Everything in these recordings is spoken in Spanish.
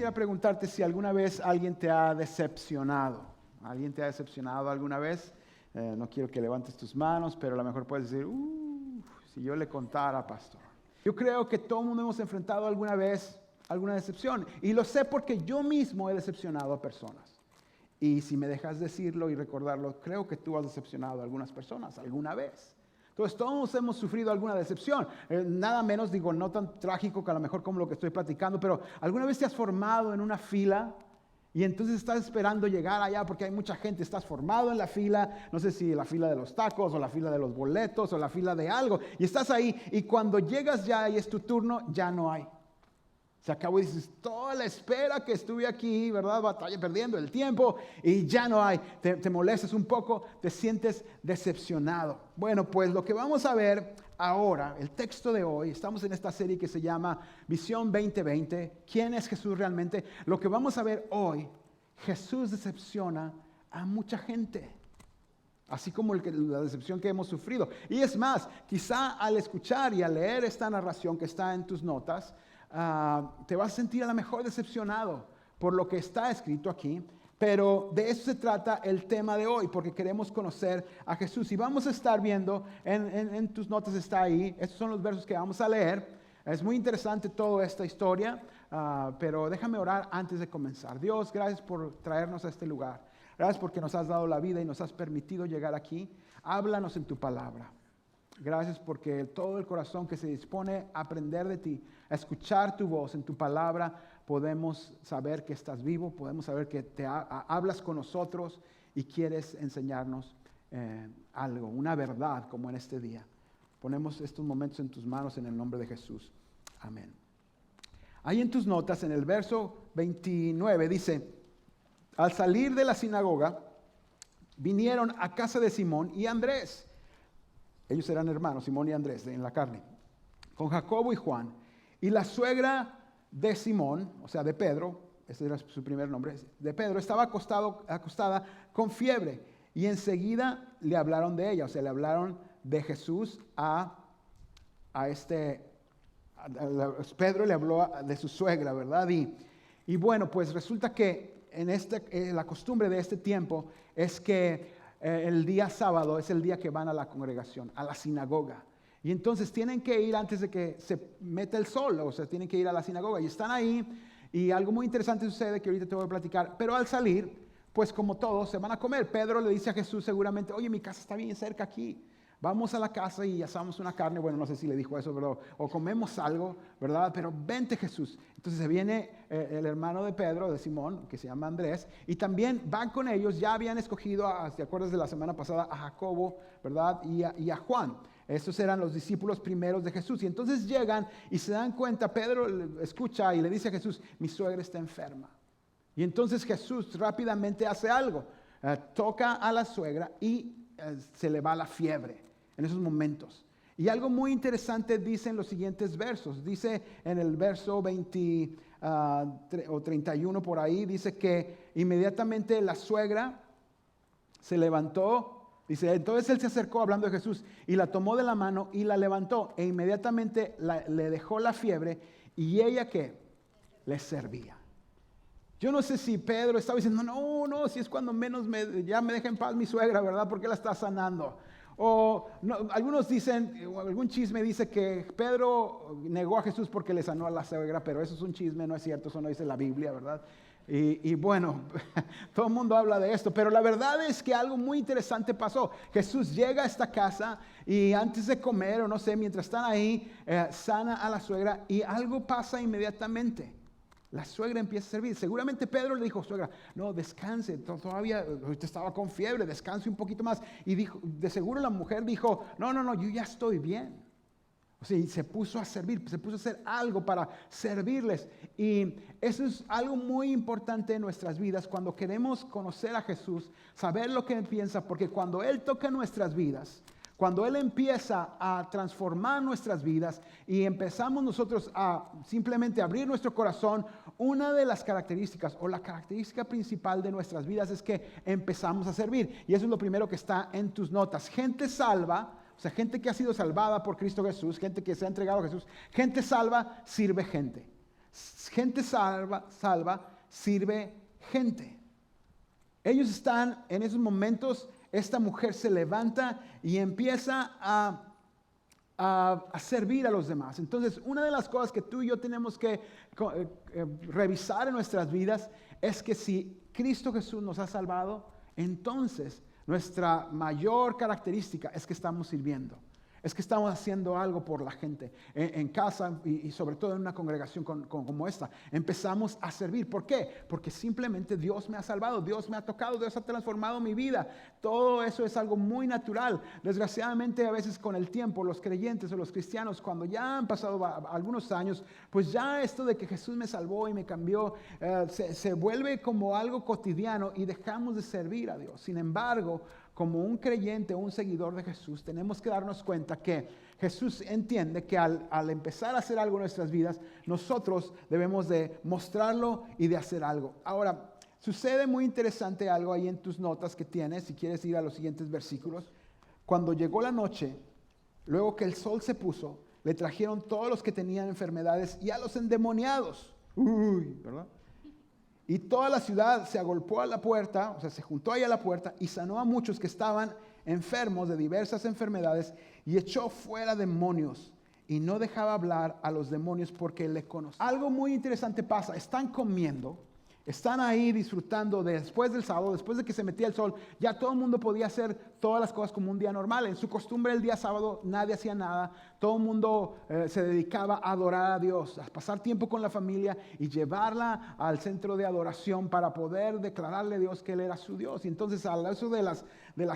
quisiera preguntarte si alguna vez alguien te ha decepcionado. ¿Alguien te ha decepcionado alguna vez? No quiero que levantes tus manos, pero a lo mejor puedes decir, si yo le contara, pastor. Yo creo que todo el mundo hemos enfrentado alguna vez alguna decepción. Y lo sé porque yo mismo he decepcionado a personas. Y si me dejas decirlo y recordarlo, creo que tú has decepcionado a algunas personas alguna vez. Entonces todos hemos sufrido alguna decepción. Nada menos, digo, no tan trágico que a lo mejor como lo que estoy platicando, pero ¿alguna vez te has formado en una fila? Y entonces estás esperando llegar allá porque hay mucha gente, estás formado en la fila, no sé si la fila de los tacos o la fila de los boletos o la fila de algo, y estás ahí y cuando llegas ya y es tu turno, ya no hay. Se acabó y dices, toda la espera que estuve aquí, ¿verdad? Batalla perdiendo el tiempo y ya no hay. Te molestas un poco, te sientes decepcionado. Bueno, pues lo que vamos a ver ahora, el texto de hoy, estamos en esta serie que se llama Visión 2020. ¿Quién es Jesús realmente? Lo que vamos a ver hoy, Jesús decepciona a mucha gente. Así como la decepción que hemos sufrido. Y es más, quizá al escuchar y al leer esta narración que está en tus notas, te vas a sentir a lo mejor decepcionado por lo que está escrito aquí, pero de eso se trata el tema de hoy, porque queremos conocer a Jesús. Y vamos a estar viendo, en tus notas está ahí, estos son los versos que vamos a leer. Es muy interesante toda esta historia, pero déjame orar antes de comenzar. Dios, gracias por traernos a este lugar. Gracias porque nos has dado la vida y nos has permitido llegar aquí. Háblanos en tu palabra. Gracias porque todo el corazón que se dispone a aprender de ti, a escuchar tu voz en tu palabra, podemos saber que estás vivo, podemos saber que hablas con nosotros y quieres enseñarnos algo, una verdad como en este día. Ponemos estos momentos en tus manos en el nombre de Jesús. Amén. Ahí en tus notas, en el verso 29, dice, al salir de la sinagoga, vinieron a casa de Simón y Andrés. Ellos eran hermanos, Simón y Andrés, en la carne, con Jacobo y Juan. Y la suegra de Simón, o sea, de Pedro, ese era su primer nombre, de Pedro, estaba acostada con fiebre. Y enseguida le hablaron de ella, o sea, le hablaron de Jesús Pedro le habló de su suegra, ¿verdad? Y bueno, pues resulta que la costumbre de este tiempo es que el día sábado es el día que van a la congregación, a la sinagoga. Y entonces tienen que ir antes de que se meta el sol, o sea, tienen que ir a la sinagoga. Y están ahí y algo muy interesante sucede que ahorita te voy a platicar. Pero al salir, pues como todos, se van a comer. Pedro le dice a Jesús seguramente, oye, mi casa está bien cerca aquí. Vamos a la casa y asamos una carne. Bueno, no sé si le dijo eso, pero o comemos algo, ¿verdad? Pero vente, Jesús. Entonces se viene el hermano de Pedro, de Simón, que se llama Andrés, y también van con ellos. Ya habían escogido, ¿te acuerdas de la semana pasada? A Jacobo, ¿verdad? Y a Juan. Estos eran los discípulos primeros de Jesús. Y entonces llegan y se dan cuenta, Pedro escucha y le dice a Jesús, mi suegra está enferma. Y entonces Jesús rápidamente hace algo. Toca a la suegra y se le va la fiebre en esos momentos. Y algo muy interesante dice en los siguientes versos. Dice en el verso 20 o 31 por ahí, dice que inmediatamente la suegra se levantó. Dice, entonces él se acercó hablando de Jesús y la tomó de la mano y la levantó. E inmediatamente le dejó la fiebre y ella ¿qué? Le servía. Yo no sé si Pedro estaba diciendo, no, si es cuando menos ya me deja en paz mi suegra, ¿verdad? Porque la está sanando. O no, algunos dicen, algún chisme dice que Pedro negó a Jesús porque le sanó a la suegra, pero eso es un chisme, no es cierto, eso no dice la Biblia, ¿verdad? Y bueno, todo el mundo habla de esto, pero la verdad es que algo muy interesante pasó. Jesús llega a esta casa y antes de comer, o no sé, mientras están ahí, sana a la suegra y algo pasa inmediatamente. La suegra empieza a servir. Seguramente Pedro le dijo, suegra, no, descanse, todavía ahorita estaba con fiebre, descanse un poquito más. Y dijo, de seguro la mujer dijo, no, yo ya estoy bien. O sea, y se puso a servir, se puso a hacer algo para servirles. Y eso es algo muy importante en nuestras vidas cuando queremos conocer a Jesús, saber lo que Él piensa, porque cuando Él toca nuestras vidas, cuando Él empieza a transformar nuestras vidas y empezamos nosotros a simplemente abrir nuestro corazón, una de las características o la característica principal de nuestras vidas es que empezamos a servir. Y eso es lo primero que está en tus notas. Gente salva, o sea, gente que ha sido salvada por Cristo Jesús, gente que se ha entregado a Jesús, gente salva sirve gente. Gente salva sirve gente. Ellos están en esos momentos, esta mujer se levanta y empieza a servir a los demás. Entonces, una de las cosas que tú y yo tenemos que revisar en nuestras vidas es que si Cristo Jesús nos ha salvado, entonces nuestra mayor característica es que estamos sirviendo. Es que estamos haciendo algo por la gente en casa y sobre todo en una congregación como esta. Empezamos a servir. ¿Por qué? Porque simplemente Dios me ha salvado, Dios me ha tocado, Dios ha transformado mi vida. Todo eso es algo muy natural. Desgraciadamente a veces con el tiempo los creyentes o los cristianos, cuando ya han pasado algunos años, pues ya esto de que Jesús me salvó y me cambió se vuelve como algo cotidiano y dejamos de servir a Dios. Sin embargo, como un creyente o un seguidor de Jesús, tenemos que darnos cuenta que Jesús entiende que al empezar a hacer algo en nuestras vidas, nosotros debemos de mostrarlo y de hacer algo. Ahora, sucede muy interesante algo ahí en tus notas que tienes, si quieres ir a los siguientes versículos. Cuando llegó la noche, luego que el sol se puso, le trajeron todos los que tenían enfermedades y a los endemoniados. ¿Verdad? Y toda la ciudad se agolpó a la puerta, o sea, se juntó ahí a la puerta y sanó a muchos que estaban enfermos de diversas enfermedades y echó fuera demonios y no dejaba hablar a los demonios porque le conocían. Algo muy interesante pasa, están comiendo, están ahí disfrutando después del sábado, después de que se metía el sol, ya todo el mundo podía hacer todas las cosas como un día normal. En su costumbre el día sábado nadie hacía nada, todo el mundo se dedicaba a adorar a Dios, a pasar tiempo con la familia y llevarla al centro de adoración para poder declararle a Dios que Él era su Dios. Y entonces a eso de las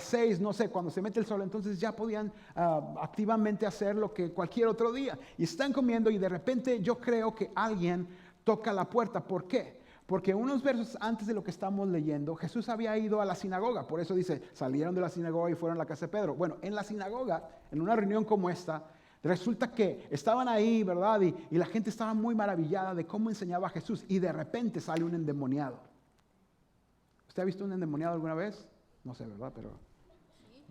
6, no sé, cuando se mete el sol, entonces ya podían activamente hacer lo que cualquier otro día. Y están comiendo y de repente yo creo que alguien toca la puerta. ¿Por qué? Porque unos versos antes de lo que estamos leyendo, Jesús había ido a la sinagoga. Por eso dice, salieron de la sinagoga y fueron a la casa de Pedro. Bueno, en la sinagoga, en una reunión como esta, resulta que estaban ahí, ¿verdad? Y la gente estaba muy maravillada de cómo enseñaba Jesús. Y de repente sale un endemoniado. ¿Usted ha visto un endemoniado alguna vez? No sé, ¿verdad? Pero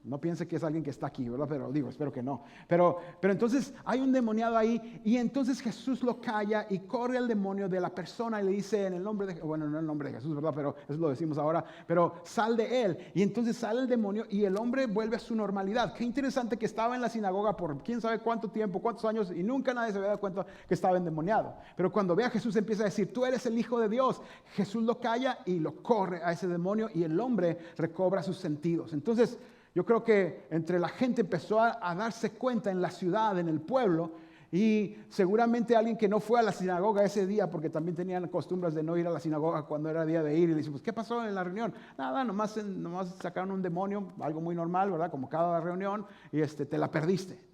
no piense que es alguien que está aquí, ¿verdad? Pero digo, espero que no. Pero entonces hay un demoniado ahí y entonces Jesús lo calla y corre al demonio de la persona y le dice en el nombre de, bueno, no en el nombre de Jesús, ¿verdad? Pero eso lo decimos ahora, pero sal de él. Y entonces sale el demonio y el hombre vuelve a su normalidad. Qué interesante que estaba en la sinagoga por quién sabe cuánto tiempo, cuántos años y nunca nadie se había dado cuenta que estaba endemoniado. Pero cuando ve a Jesús empieza a decir, tú eres el Hijo de Dios. Jesús lo calla y lo corre a ese demonio y el hombre recobra sus sentidos. Entonces, yo creo que entre la gente empezó a darse cuenta en la ciudad, en el pueblo, y seguramente alguien que no fue a la sinagoga ese día, porque también tenían costumbres de no ir a la sinagoga cuando era día de ir, y le dice, pues, ¿qué pasó en la reunión? Nada, nomás sacaron un demonio, algo muy normal, ¿verdad? Como cada reunión, y te la perdiste.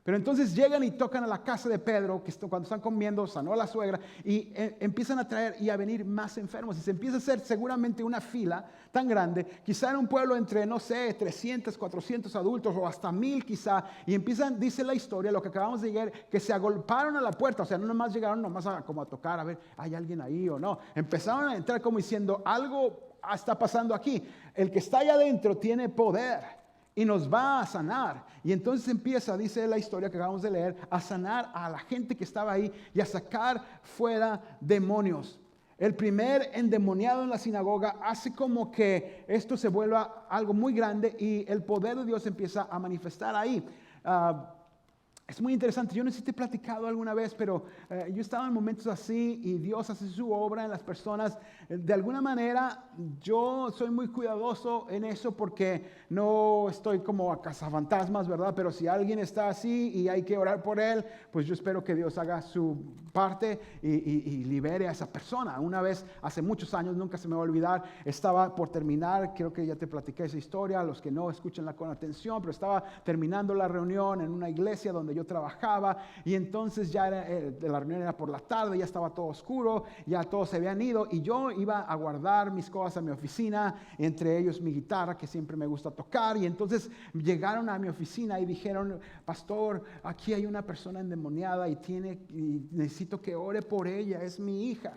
Pero entonces llegan y tocan a la casa de Pedro, que cuando están comiendo, sanó a la suegra, y empiezan a traer y a venir más enfermos. Y se empieza a hacer seguramente una fila tan grande, quizá en un pueblo entre, no sé, 300, 400 adultos o hasta 1000 quizá. Y empiezan, dice la historia, lo que acabamos de llegar, que se agolparon a la puerta. O sea, no nomás llegaron nomás como a tocar, a ver, ¿hay alguien ahí o no? Empezaron a entrar como diciendo, algo está pasando aquí. El que está allá adentro tiene poder y nos va a sanar. Y entonces empieza, dice la historia que acabamos de leer, a sanar a la gente que estaba ahí y a sacar fuera demonios. El primer endemoniado en la sinagoga hace como que esto se vuelva algo muy grande y el poder de Dios empieza a manifestar ahí. Es muy interesante, yo no sé si te he platicado alguna vez, pero yo estaba en momentos así y Dios hace su obra en las personas. De alguna manera yo soy muy cuidadoso en eso porque no estoy como a cazafantasmas, ¿verdad? Pero si alguien está así y hay que orar por él, pues yo espero que Dios haga su parte y libere a esa persona. Una vez, hace muchos años, nunca se me va a olvidar, estaba por terminar, creo que ya te platiqué esa historia, los que no escúchenla con atención, pero estaba terminando la reunión en una iglesia donde yo trabajaba y entonces ya la reunión era por la tarde, ya estaba todo oscuro, ya todos se habían ido y yo iba a guardar mis cosas a mi oficina, entre ellos mi guitarra que siempre me gusta tocar, y entonces llegaron a mi oficina y dijeron, pastor, aquí hay una persona endemoniada y necesito que ore por ella, es mi hija.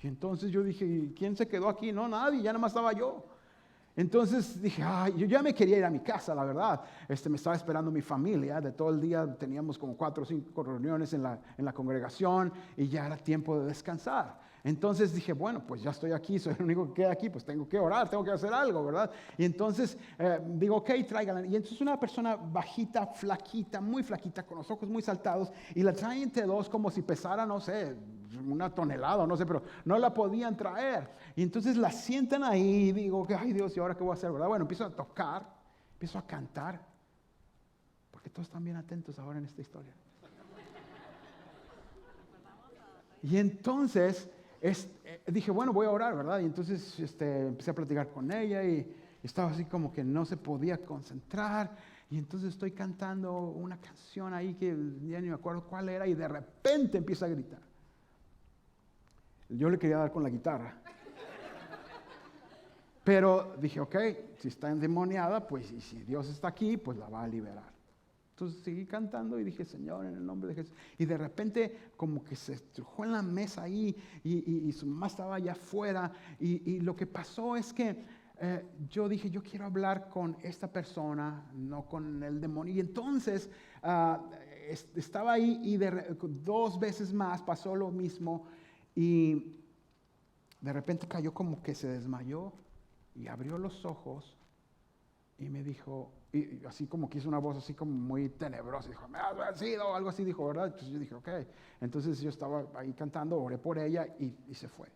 Y entonces yo dije, ¿quién se quedó aquí? No, nadie, ya nada más estaba yo. Entonces dije, ay, yo ya me quería ir a mi casa, la verdad. Me estaba esperando mi familia, de todo el día teníamos como 4 o 5 reuniones en la congregación y ya era tiempo de descansar. Entonces dije, bueno, pues ya estoy aquí, soy el único que queda aquí, pues tengo que orar, tengo que hacer algo, ¿verdad? Y entonces digo, ok, tráiganla. Y entonces una persona bajita, flaquita, muy flaquita, con los ojos muy saltados, y la traen entre dos como si pesara, no sé, 1 tonelada, no sé, pero no la podían traer. Y entonces la sientan ahí y digo, ay Dios, ¿y ahora qué voy a hacer, verdad? Bueno, empiezo a tocar, empiezo a cantar, porque todos están bien atentos ahora en esta historia. Y entonces dije, bueno, voy a orar, ¿verdad? Y entonces empecé a platicar con ella y estaba así como que no se podía concentrar. Y entonces estoy cantando una canción ahí que ya ni me acuerdo cuál era y de repente empieza a gritar. Yo le quería dar con la guitarra. Pero dije, ok, si está endemoniada, pues y si Dios está aquí, pues la va a liberar. Entonces seguí cantando y dije, Señor, en el nombre de Jesús. Y de repente como que se estrujó en la mesa ahí y su mamá estaba allá afuera. Y lo que pasó es que yo dije, yo quiero hablar con esta persona, no con el demonio. Y entonces estaba ahí y 2 veces más pasó lo mismo. Y de repente cayó como que se desmayó y abrió los ojos y me dijo, y así como que hizo una voz así como muy tenebrosa, dijo, me has vencido, o algo así dijo, ¿verdad? Entonces yo dije, ok. Entonces yo estaba ahí cantando, oré por ella y se fue.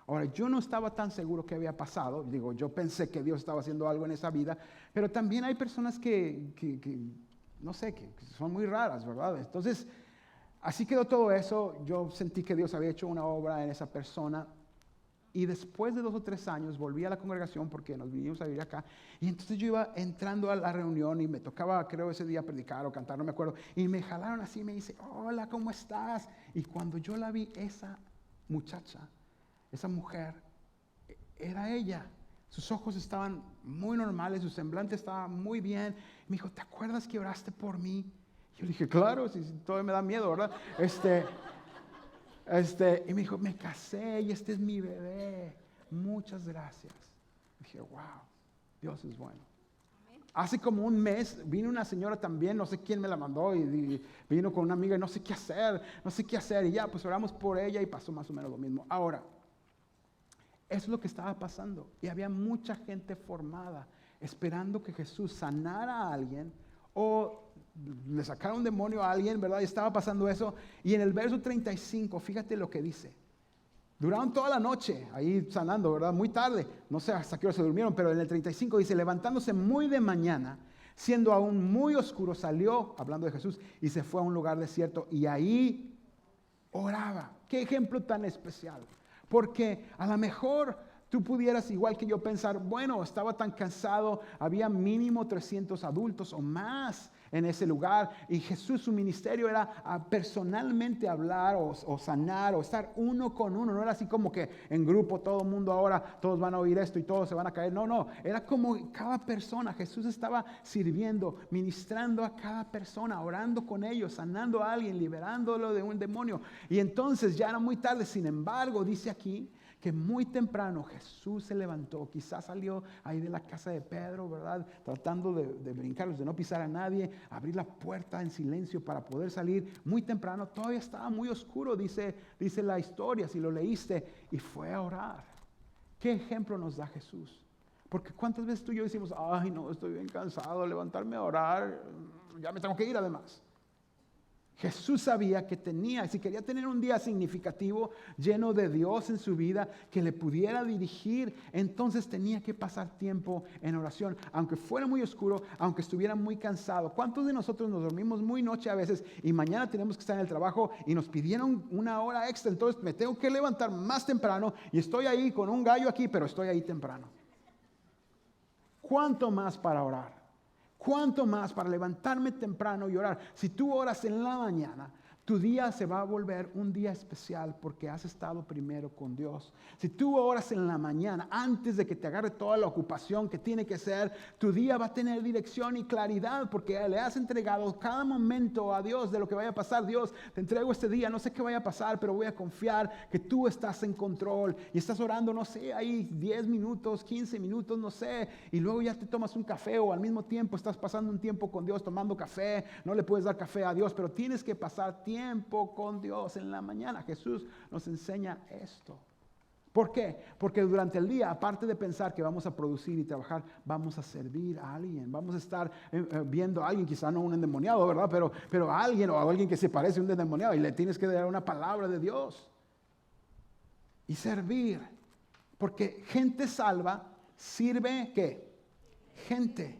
Ahora, yo no estaba tan seguro que había pasado, digo, yo pensé que Dios estaba haciendo algo en esa vida, pero también hay personas que no sé, que son muy raras, ¿verdad? Entonces, así quedó todo eso, yo sentí que Dios había hecho una obra en esa persona. Y después de 2 o 3 años volví a la congregación porque nos vinimos a vivir acá. Y entonces yo iba entrando a la reunión y me tocaba, creo, ese día predicar o cantar, no me acuerdo. Y me jalaron así y me dice, hola, ¿cómo estás? Y cuando yo la vi, esa muchacha, esa mujer, era ella. Sus ojos estaban muy normales, su semblante estaba muy bien. Me dijo, ¿te acuerdas que oraste por mí? Yo le dije, claro, si todavía me da miedo, ¿verdad? Y me dijo, me casé y este es mi bebé. Muchas gracias. Dije, wow, Dios es bueno. Hace como un mes vino una señora también, no sé quién me la mandó, y vino con una amiga y no sé qué hacer. Y ya, pues oramos por ella y pasó más o menos lo mismo. Ahora, eso es lo que estaba pasando. Y había mucha gente formada, esperando que Jesús sanara a alguien o le sacara un demonio a alguien, ¿verdad? Y estaba pasando eso. Y en el verso 35, fíjate lo que dice. Duraron toda la noche ahí sanando, ¿verdad? Muy tarde. No sé hasta qué hora se durmieron, pero en el 35 dice, levantándose muy de mañana, siendo aún muy oscuro, salió, hablando de Jesús, y se fue a un lugar desierto. Y ahí oraba. Qué ejemplo tan especial. Porque a lo mejor tú pudieras, igual que yo, pensar, bueno, estaba tan cansado, había mínimo 300 adultos o más en ese lugar, y Jesús, su ministerio era personalmente hablar o sanar o estar uno con uno. No era así como que en grupo todo el mundo ahora, todos van a oír esto y todos se van a caer. No, era como cada persona. Jesús estaba sirviendo, ministrando a cada persona, orando con ellos, sanando a alguien, liberándolo de un demonio. Y entonces ya era muy tarde. Sin embargo, dice aquí que muy temprano Jesús se levantó, quizás salió ahí de la casa de Pedro, ¿verdad? Tratando de brincarlos, de no pisar a nadie, abrir la puerta en silencio para poder salir muy temprano. Todavía estaba muy oscuro, dice la historia, si lo leíste, y fue a orar. ¿Qué ejemplo nos da Jesús? Porque cuántas veces tú y yo decimos, ay no, estoy bien cansado, levantarme a orar, ya me tengo que ir además. Jesús sabía que si quería tener un día significativo, lleno de Dios en su vida, que le pudiera dirigir, entonces tenía que pasar tiempo en oración, aunque fuera muy oscuro, aunque estuviera muy cansado. ¿Cuántos de nosotros nos dormimos muy noche a veces y mañana tenemos que estar en el trabajo y nos pidieron 1 hora extra? Entonces me tengo que levantar más temprano y estoy ahí con un gallo aquí, pero estoy ahí temprano. ¿Cuánto más para orar? ¿Cuánto más para levantarme temprano y orar? Si tú oras en la mañana, Tu día se va a volver un día especial porque has estado primero con Dios. Si tú oras en la mañana, antes de que te agarre toda la ocupación que tiene que ser, tu día va a tener dirección y claridad porque le has entregado cada momento a Dios de lo que vaya a pasar. Dios, te entrego este día, no sé qué vaya a pasar, pero voy a confiar que tú estás en control. Y estás orando, no sé, ahí 10 minutos, 15 minutos, no sé. Y luego ya te tomas un café o al mismo tiempo estás pasando un tiempo con Dios tomando café. No le puedes dar café a Dios, pero tienes que pasar tiempo con Dios en la mañana. Jesús nos enseña esto. ¿Por qué? Porque durante el día, aparte de pensar que vamos a producir y trabajar, vamos a servir a alguien. Vamos a estar viendo a alguien, quizá no un endemoniado, ¿verdad? Pero a alguien o a alguien que se parece a un endemoniado y le tienes que dar una palabra de Dios. Y servir. Porque gente salva sirve, ¿qué? Gente.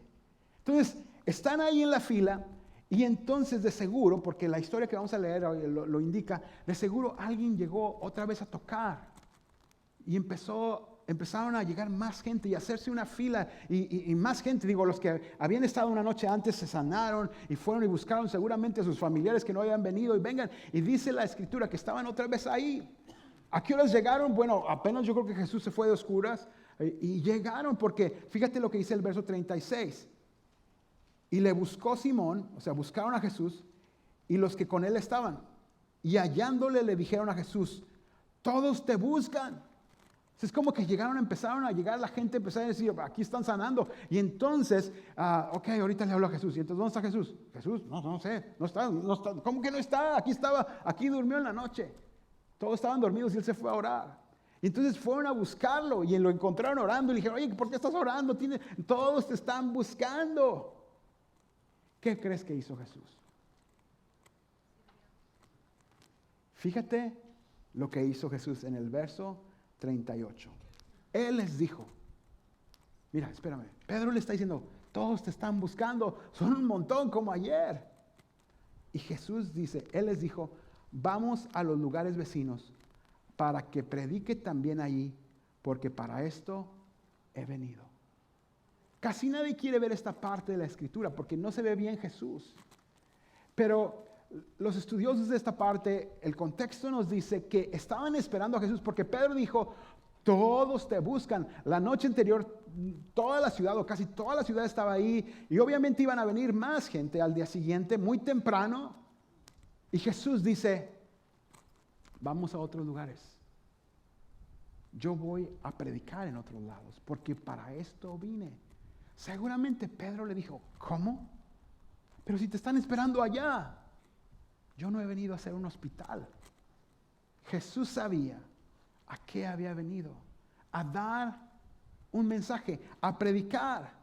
Entonces, están ahí en la fila. Y entonces de seguro, porque la historia que vamos a leer lo indica, de seguro alguien llegó otra vez a tocar y empezaron a llegar más gente y a hacerse una fila y más gente. Digo, los que habían estado una noche antes se sanaron y fueron y buscaron seguramente a sus familiares que no habían venido y vengan. Y dice la escritura que estaban otra vez ahí. ¿A qué horas llegaron? Bueno, apenas yo creo que Jesús se fue de oscuras y llegaron porque fíjate lo que dice el verso 36. Y le buscó Simón, o sea, buscaron a Jesús y los que con él estaban. Y hallándole le dijeron a Jesús, todos te buscan. Es como que empezaron a llegar la gente, empezaron a decir, aquí están sanando. Y entonces, ok, ahorita le hablo a Jesús. Y entonces, ¿dónde está Jesús? Jesús, no sé, no está. ¿Cómo que no está? Aquí durmió en la noche. Todos estaban dormidos y él se fue a orar. Y entonces fueron a buscarlo y lo encontraron orando y le dijeron, oye, ¿por qué estás orando? Todos te están buscando. ¿Qué crees que hizo Jesús? Fíjate lo que hizo Jesús en el verso 38. Él les dijo, mira, espérame, Pedro le está diciendo, todos te están buscando, son un montón como ayer. Y Jesús dice, él les dijo, vamos a los lugares vecinos para que predique también allí, porque para esto he venido. Casi nadie quiere ver esta parte de la escritura porque no se ve bien Jesús. Pero los estudiosos de esta parte, el contexto nos dice que estaban esperando a Jesús porque Pedro dijo, todos te buscan. La noche anterior, toda la ciudad o casi toda la ciudad estaba ahí y obviamente iban a venir más gente al día siguiente, muy temprano. Y Jesús dice, vamos a otros lugares. Yo voy a predicar en otros lados porque para esto vine. Seguramente Pedro le dijo, ¿cómo? Pero si te están esperando allá. Yo no he venido a hacer un hospital. Jesús sabía a qué había venido. A dar un mensaje, a predicar.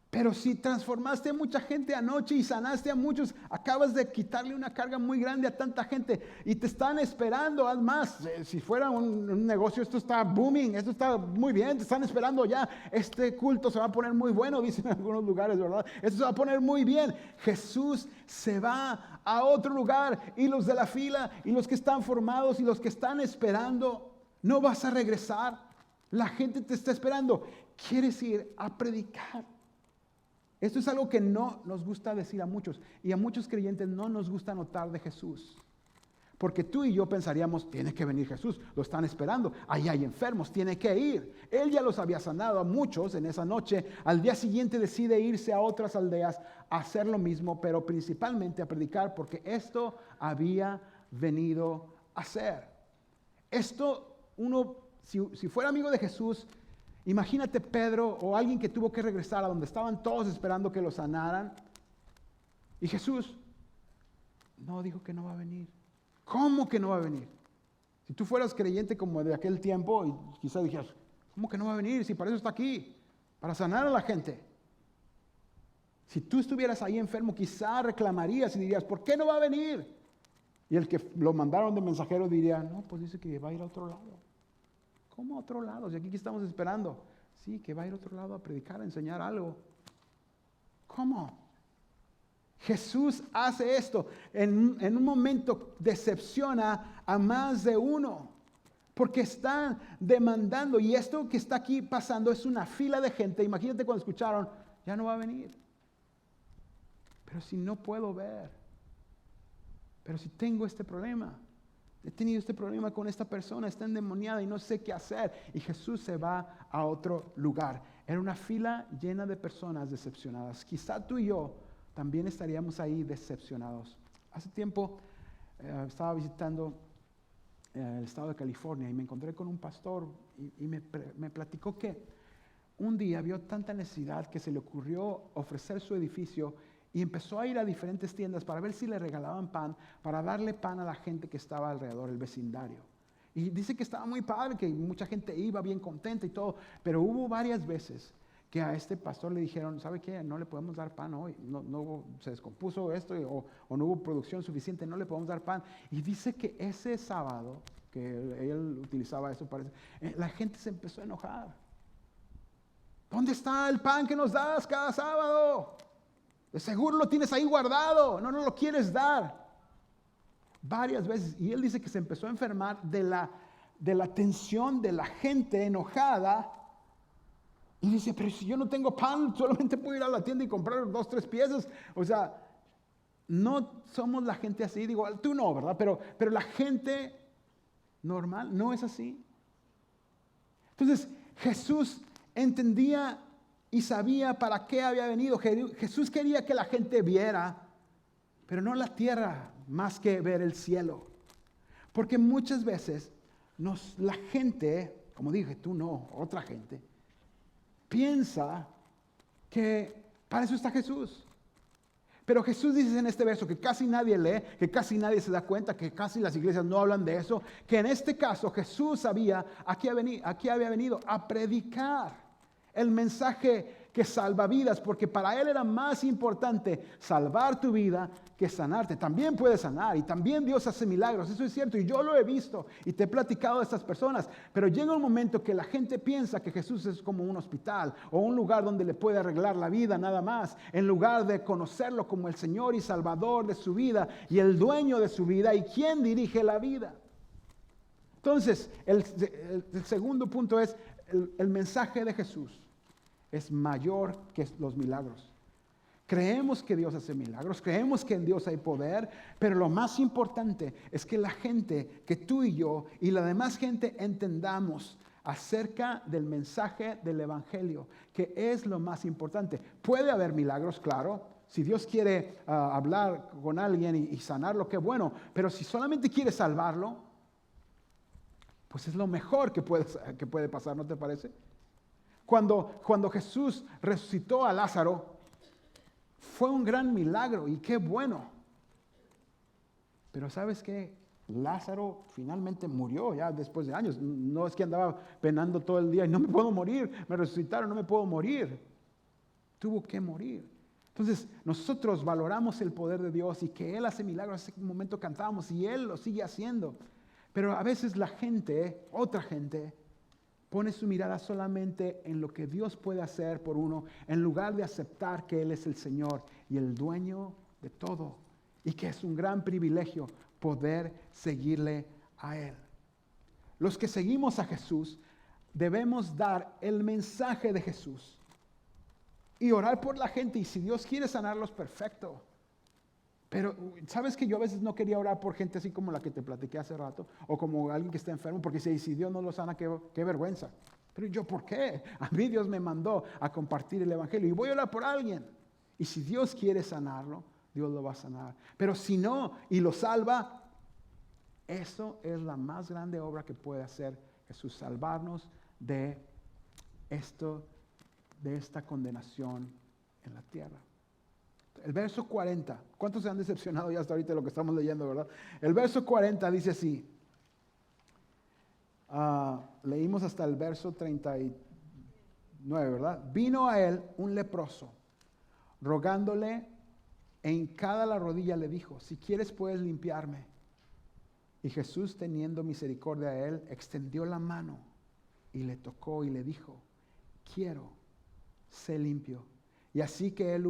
Pero si transformaste a mucha gente anoche y sanaste a muchos, acabas de quitarle una carga muy grande a tanta gente y te están esperando. Además, si fuera un negocio, esto está booming, esto está muy bien, te están esperando ya. Este culto se va a poner muy bueno, dicen en algunos lugares, ¿verdad? Esto se va a poner muy bien. Jesús se va a otro lugar y los de la fila y los que están formados y los que están esperando, no vas a regresar. La gente te está esperando. Quieres ir a predicar. Esto es algo que no nos gusta decir a muchos y a muchos creyentes no nos gusta notar de Jesús. Porque tú y yo pensaríamos, tiene que venir Jesús, lo están esperando, ahí hay enfermos, tiene que ir. Él ya los había sanado a muchos en esa noche, al día siguiente decide irse a otras aldeas a hacer lo mismo, pero principalmente a predicar porque esto había venido a hacer. Esto uno, si fuera amigo de Jesús, imagínate Pedro o alguien que tuvo que regresar a donde estaban todos esperando que lo sanaran. Y Jesús no dijo que no va a venir. ¿Cómo que no va a venir? Si tú fueras creyente como de aquel tiempo y quizás dijeras, ¿cómo que no va a venir? Si para eso está aquí, para sanar a la gente. Si tú estuvieras ahí enfermo, quizás reclamarías y dirías, ¿por qué no va a venir? Y el que lo mandaron de mensajero diría, no, pues dice que va a ir a otro lado. ¿Cómo a otro lado? Si aquí estamos esperando. Sí, que va a ir a otro lado a predicar, a enseñar algo. ¿Cómo? Jesús hace esto. En un momento decepciona a más de uno. Porque están demandando. Y esto que está aquí pasando es una fila de gente. Imagínate cuando escucharon, ya no va a venir. Pero si no puedo ver. pero si tengo este problema, he tenido este problema con esta persona, está endemoniada y no sé qué hacer. Y Jesús se va a otro lugar. Era una fila llena de personas decepcionadas. Quizá tú y yo también estaríamos ahí decepcionados. Hace tiempo estaba visitando el estado de California y me encontré con un pastor y me platicó que un día vio tanta necesidad que se le ocurrió ofrecer su edificio y empezó a ir a diferentes tiendas para ver si le regalaban pan, para darle pan a la gente que estaba alrededor, el vecindario. Y dice que estaba muy padre, que mucha gente iba bien contenta y todo, pero hubo varias veces que a este pastor le dijeron, ¿sabe qué? No le podemos dar pan hoy, se descompuso esto o no hubo producción suficiente, no le podemos dar pan. Y dice que ese sábado, que él utilizaba eso, parece, la gente se empezó a enojar. ¿Dónde está el pan que nos das cada sábado? De seguro lo tienes ahí guardado, no lo quieres dar. Varias veces, y él dice que se empezó a enfermar de la tensión de la gente enojada. Y dice, pero si yo no tengo pan, solamente puedo ir a la tienda y comprar 2, 3 piezas. O sea, no somos la gente así. Digo, tú no, ¿verdad? Pero la gente normal no es así. Entonces, Jesús entendía y sabía para qué había venido. Jesús quería que la gente viera, pero no la tierra, más que ver el cielo. Porque muchas veces la gente, como dije, tú no, otra gente, piensa que para eso está Jesús. Pero Jesús dice en este verso que casi nadie lee, que casi nadie se da cuenta, que casi las iglesias no hablan de eso, que en este caso Jesús sabía a qué había venido, a predicar el mensaje que salva vidas, porque para él era más importante salvar tu vida que sanarte. También puede sanar y también Dios hace milagros, eso es cierto, y yo lo he visto y te he platicado de estas personas, pero llega un momento que la gente piensa que Jesús es como un hospital o un lugar donde le puede arreglar la vida nada más, en lugar de conocerlo como el Señor y Salvador de su vida y el dueño de su vida y quien dirige la vida. Entonces, el segundo punto es el mensaje de Jesús es mayor que los milagros. Creemos que Dios hace milagros, creemos que en Dios hay poder, pero lo más importante es que la gente, que tú y yo y la demás gente entendamos acerca del mensaje del Evangelio, que es lo más importante. Puede haber milagros, claro. Si Dios quiere hablar con alguien y sanarlo, qué bueno, pero si solamente quiere salvarlo, pues es lo mejor que puede pasar, ¿no te parece? Cuando Jesús resucitó a Lázaro, fue un gran milagro y qué bueno. Pero ¿sabes qué? Lázaro finalmente murió ya después de años. No es que andaba penando todo el día y no me puedo morir, me resucitaron, no me puedo morir. Tuvo que morir. Entonces nosotros valoramos el poder de Dios y que Él hace milagros. Hace un momento cantábamos y Él lo sigue haciendo. Pero a veces la gente, otra gente, pone su mirada solamente en lo que Dios puede hacer por uno, en lugar de aceptar que Él es el Señor y el dueño de todo, y que es un gran privilegio poder seguirle a Él. Los que seguimos a Jesús debemos dar el mensaje de Jesús y orar por la gente, y si Dios quiere sanarlos, perfecto. Pero sabes que yo a veces no quería orar por gente así como la que te platiqué hace rato, o como alguien que está enfermo, porque si Dios no lo sana, qué vergüenza. Pero yo, ¿por qué? A mí Dios me mandó a compartir el Evangelio y voy a orar por alguien. Y si Dios quiere sanarlo, Dios lo va a sanar. Pero si no y lo salva, eso es la más grande obra que puede hacer Jesús, salvarnos de esta condenación en la tierra. El verso 40, ¿cuántos se han decepcionado ya hasta ahorita de lo que estamos leyendo, verdad? El verso 40 dice así, leímos hasta el verso 39, ¿verdad? Vino a él un leproso, rogándole, en cada la rodilla le dijo, si quieres puedes limpiarme. Y Jesús, teniendo misericordia de él, extendió la mano y le tocó y le dijo, quiero, sé limpio. Y así que él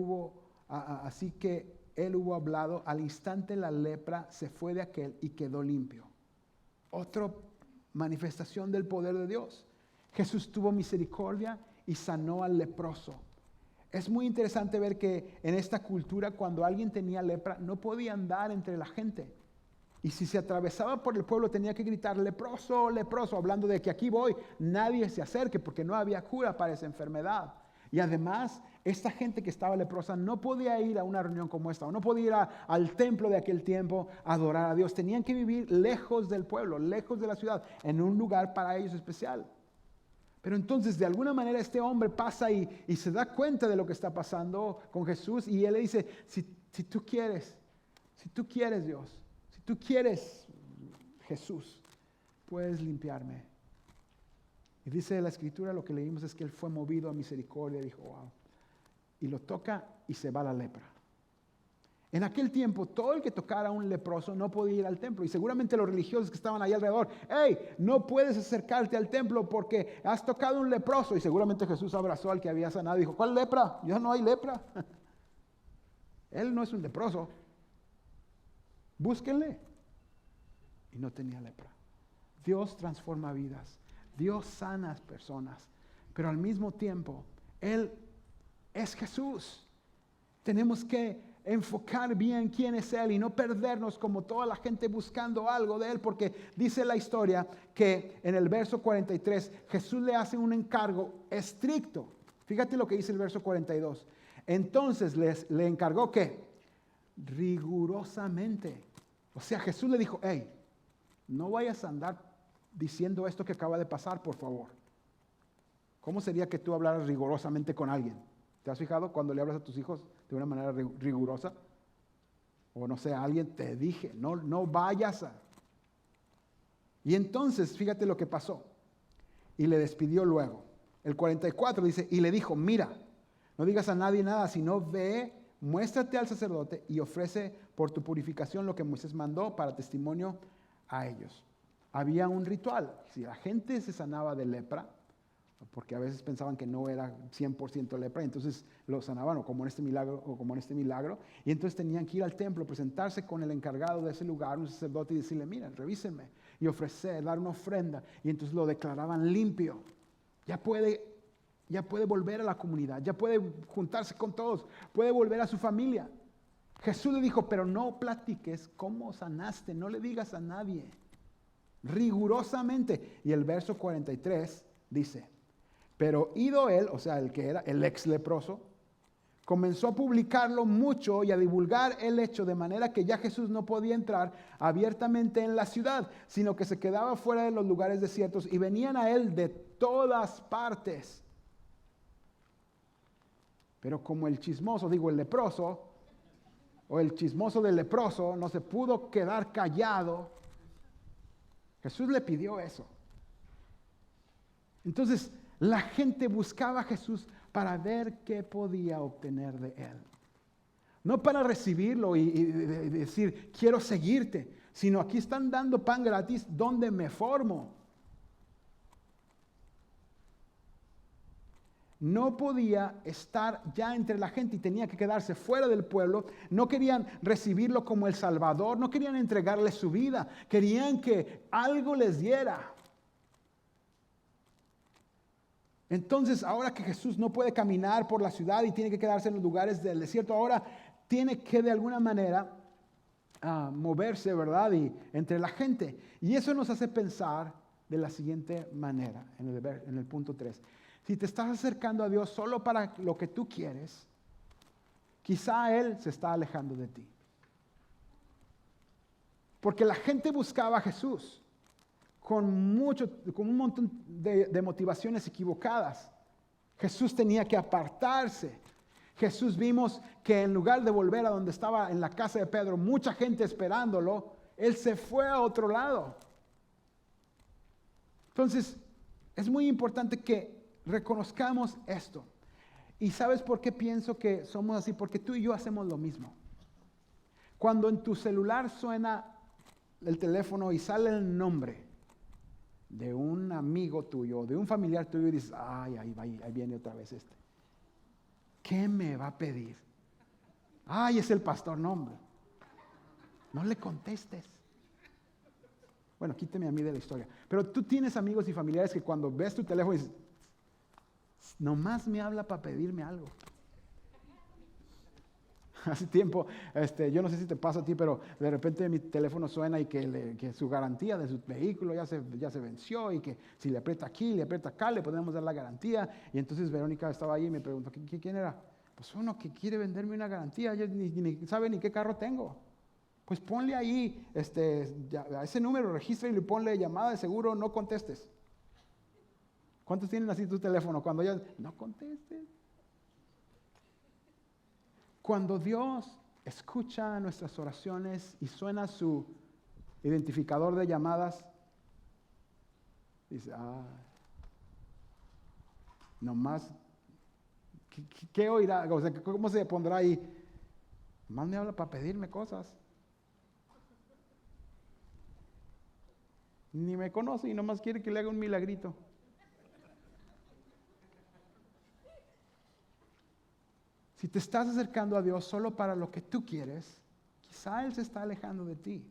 hubo hablado, al instante la lepra se fue de aquel y quedó limpio. Otra manifestación del poder de Dios. Jesús tuvo misericordia y sanó al leproso. Es muy interesante ver que en esta cultura, cuando alguien tenía lepra, no podía andar entre la gente. Y si se atravesaba por el pueblo tenía que gritar, leproso, leproso, hablando de que aquí voy, nadie se acerque porque no había cura para esa enfermedad. Y además, esta gente que estaba leprosa no podía ir a una reunión como esta, o no podía ir al templo de aquel tiempo a adorar a Dios. Tenían que vivir lejos del pueblo, lejos de la ciudad, en un lugar para ellos especial. Pero entonces, de alguna manera, este hombre pasa y se da cuenta de lo que está pasando con Jesús, y él le dice, si tú quieres Dios, si tú quieres Jesús, puedes limpiarme. Y dice la escritura, lo que leímos es que él fue movido a misericordia, dijo, wow, y lo toca y se va la lepra. En aquel tiempo, todo el que tocara a un leproso no podía ir al templo. Y seguramente los religiosos que estaban ahí alrededor, hey, no puedes acercarte al templo porque has tocado a un leproso. Y seguramente Jesús abrazó al que había sanado y dijo, ¿cuál lepra? Ya no hay lepra. Él no es un leproso. Búsquenle. Y no tenía lepra. Dios transforma vidas. Dios sana a personas. Pero al mismo tiempo, Él es Jesús. Tenemos que enfocar bien quién es Él y no perdernos como toda la gente buscando algo de Él, porque dice la historia que en el verso 43 Jesús le hace un encargo estricto. Fíjate lo que dice el verso 42. Entonces le encargó que rigurosamente, o sea, Jesús le dijo, hey, no vayas a andar diciendo esto que acaba de pasar, por favor. ¿Cómo sería que tú hablaras rigurosamente con alguien? ¿Te has fijado cuando le hablas a tus hijos de una manera rigurosa? O no sé, a alguien te dije, no vayas a. Y entonces, fíjate lo que pasó. Y le despidió luego. El 44 dice, y le dijo, mira, no digas a nadie nada, sino ve, muéstrate al sacerdote y ofrece por tu purificación lo que Moisés mandó para testimonio a ellos. Había un ritual. Si la gente se sanaba de lepra, porque a veces pensaban que no era 100% lepra, entonces lo sanaban o como en este milagro, y entonces tenían que ir al templo, presentarse con el encargado de ese lugar, un sacerdote, y decirle, miren, revísenme, y ofrecer, dar una ofrenda, y entonces lo declaraban limpio. Ya puede volver a la comunidad, ya puede juntarse con todos, puede volver a su familia. Jesús le dijo, pero no platiques cómo sanaste, no le digas a nadie, rigurosamente. Y el verso 43 dice, pero ido él, o sea, el que era el ex leproso, comenzó a publicarlo mucho y a divulgar el hecho, de manera que ya Jesús no podía entrar abiertamente en la ciudad, sino que se quedaba fuera de los lugares desiertos y venían a él de todas partes. Pero como el leproso, o el chismoso del leproso, no se pudo quedar callado, Jesús le pidió eso. Entonces, la gente buscaba a Jesús para ver qué podía obtener de Él. No para recibirlo y decir, quiero seguirte, sino aquí están dando pan gratis, ¿dónde me formo? No podía estar ya entre la gente y tenía que quedarse fuera del pueblo. No querían recibirlo como el Salvador, no querían entregarle su vida, querían que algo les diera. Entonces, ahora que Jesús no puede caminar por la ciudad y tiene que quedarse en los lugares del desierto, ahora tiene que de alguna manera moverse, ¿verdad? Y entre la gente. Y eso nos hace pensar de la siguiente manera, en el punto 3. Si te estás acercando a Dios solo para lo que tú quieres, quizá Él se está alejando de ti. Porque la gente buscaba a Jesús con un montón de motivaciones equivocadas. Jesús tenía que apartarse. Jesús vimos que en lugar de volver a donde estaba en la casa de Pedro, mucha gente esperándolo, Él se fue a otro lado. Entonces, es muy importante que reconozcamos esto. ¿Y sabes por qué pienso que somos así? Porque tú y yo hacemos lo mismo. Cuando en tu celular suena el teléfono y sale el nombre de un amigo tuyo, de un familiar tuyo, y dices, ay, ahí viene otra vez este. ¿Qué me va a pedir? Ay, es el pastor, no, hombre. No le contestes. Bueno, quíteme a mí de la historia. Pero tú tienes amigos y familiares que cuando ves tu teléfono dices, nomás me habla para pedirme algo. Hace tiempo, yo no sé si te pasa a ti, pero de repente mi teléfono suena y que su garantía de su vehículo ya se venció y que si le aprieta aquí, le aprieta acá, le podemos dar la garantía. Y entonces Verónica estaba ahí y me preguntó, ¿quién era? Pues uno que quiere venderme una garantía, yo ni sabe ni qué carro tengo. Pues ponle ahí, a ese número, registra y le ponle llamada de seguro, no contestes. ¿Cuántos tienen así tu teléfono? Cuando ya, no contestes. Cuando Dios escucha nuestras oraciones y suena su identificador de llamadas, dice, nomás, ¿qué oirá? O sea, ¿cómo se pondrá ahí? Nomás me habla para pedirme cosas. Ni me conoce y nomás quiere que le haga un milagrito. Si te estás acercando a Dios solo para lo que tú quieres, quizá Él se está alejando de ti.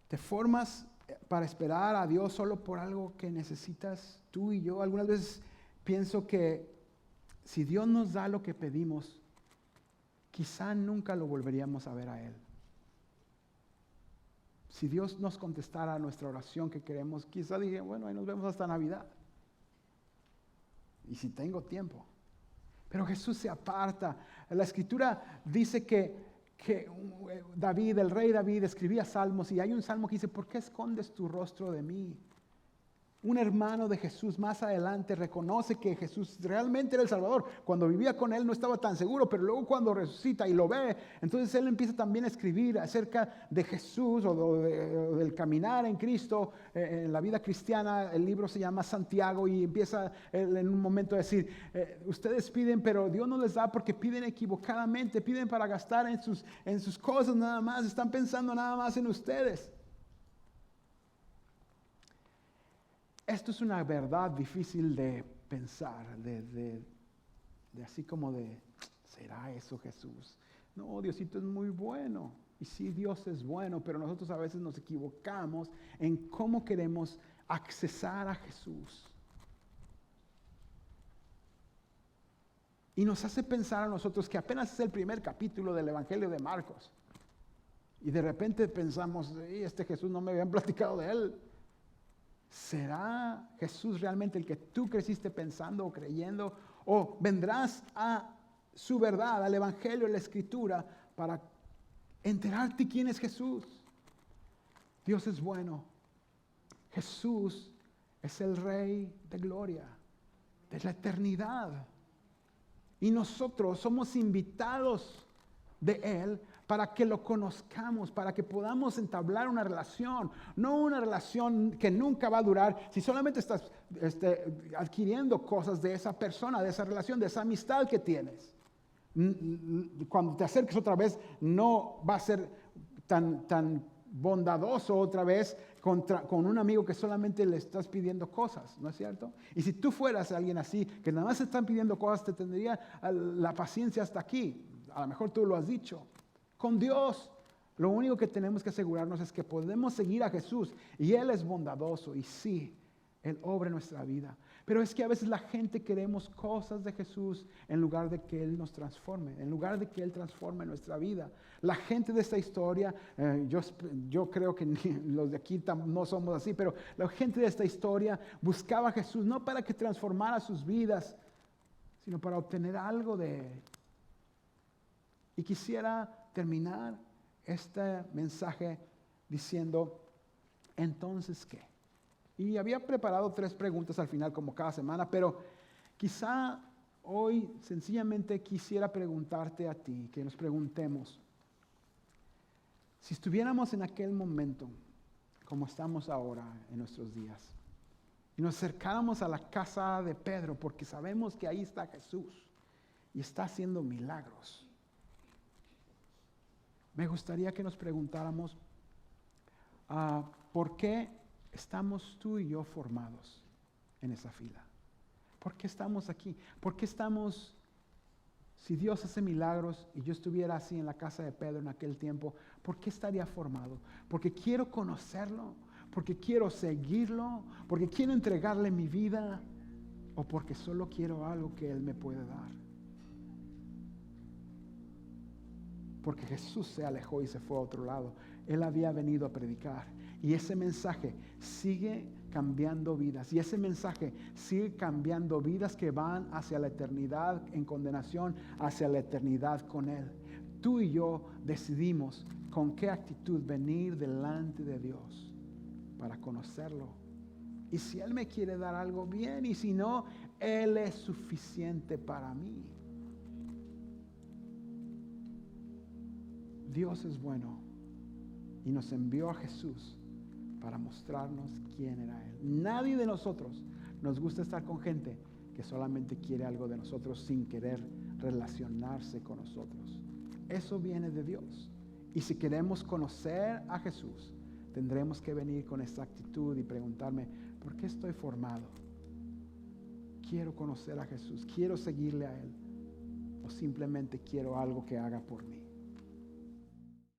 Te formas para esperar a Dios solo por algo que necesitas tú y yo. Algunas veces pienso que si Dios nos da lo que pedimos, quizá nunca lo volveríamos a ver a Él. Si Dios nos contestara a nuestra oración que queremos, quizá dije, bueno, ahí nos vemos hasta Navidad. Y si tengo tiempo. Pero Jesús se aparta. La Escritura dice que David, el rey David, escribía salmos y hay un salmo que dice, ¿por qué escondes tu rostro de mí? Un hermano de Jesús más adelante reconoce que Jesús realmente era el Salvador. Cuando vivía con él no estaba tan seguro, pero luego cuando resucita y lo ve, entonces él empieza también a escribir acerca de Jesús o del caminar en Cristo, en la vida cristiana. El libro se llama Santiago y empieza él en un momento a decir, ustedes piden, pero Dios no les da porque piden equivocadamente, piden para gastar en sus cosas nada más, están pensando nada más en ustedes. Esto es una verdad difícil de pensar, de así como de, ¿será eso Jesús? No, Diosito es muy bueno. Y sí, Dios es bueno, pero nosotros a veces nos equivocamos en cómo queremos accesar a Jesús. Y nos hace pensar a nosotros que apenas es el primer capítulo del Evangelio de Marcos. Y de repente pensamos, este Jesús no me habían platicado de él. ¿Será Jesús realmente el que tú creciste pensando o creyendo? ¿O vendrás a su verdad, al Evangelio, a la Escritura, para enterarte quién es Jesús? Dios es bueno. Jesús es el Rey de gloria, de la eternidad. Y nosotros somos invitados de Él para que lo conozcamos, para que podamos entablar una relación, no una relación que nunca va a durar, si solamente estás adquiriendo cosas de esa persona, de esa relación, de esa amistad que tienes. Cuando te acerques otra vez, no va a ser tan bondadoso otra vez con un amigo que solamente le estás pidiendo cosas, ¿no es cierto? Y si tú fueras alguien así, que nada más están pidiendo cosas, te tendría la paciencia hasta aquí. A lo mejor tú lo has dicho. Con Dios, lo único que tenemos que asegurarnos es que podemos seguir a Jesús y Él es bondadoso y sí, Él obra en nuestra vida. Pero es que a veces la gente queremos cosas de Jesús en lugar de que Él nos transforme, en lugar de que Él transforme nuestra vida. La gente de esta historia, yo creo que los de aquí no somos así, pero la gente de esta historia buscaba a Jesús no para que transformara sus vidas, sino para obtener algo de Él. Y quisiera terminar este mensaje diciendo, ¿entonces qué? Y había preparado 3 preguntas al final como cada semana, pero quizá hoy sencillamente quisiera preguntarte a ti, que nos preguntemos, si estuviéramos en aquel momento, como estamos ahora en nuestros días, y nos acercáramos a la casa de Pedro, porque sabemos que ahí está Jesús y está haciendo milagros. Me gustaría que nos preguntáramos, ¿por qué estamos tú y yo formados en esa fila? ¿Por qué estamos aquí? ¿Por qué estamos, si Dios hace milagros y yo estuviera así en la casa de Pedro en aquel tiempo, ¿por qué estaría formado? ¿Porque quiero conocerlo? ¿Porque quiero seguirlo? ¿Porque quiero entregarle mi vida? ¿O porque solo quiero algo que Él me puede dar? porque Jesús se alejó y se fue a otro lado. Él había venido a predicar. Y ese mensaje sigue cambiando vidas. Y ese mensaje sigue cambiando vidas que van hacia la eternidad en condenación, hacia la eternidad con Él. Tú y yo decidimos con qué actitud venir delante de Dios para conocerlo. Y si Él me quiere dar algo, bien. Y si no, Él es suficiente para mí. Dios es bueno y nos envió a Jesús para mostrarnos quién era Él. Nadie de nosotros nos gusta estar con gente que solamente quiere algo de nosotros sin querer relacionarse con nosotros. Eso viene de Dios. Y si queremos conocer a Jesús, tendremos que venir con esta actitud y preguntarme, ¿por qué estoy formado? ¿Quiero conocer a Jesús? ¿Quiero seguirle a Él? ¿O simplemente quiero algo que haga por mí?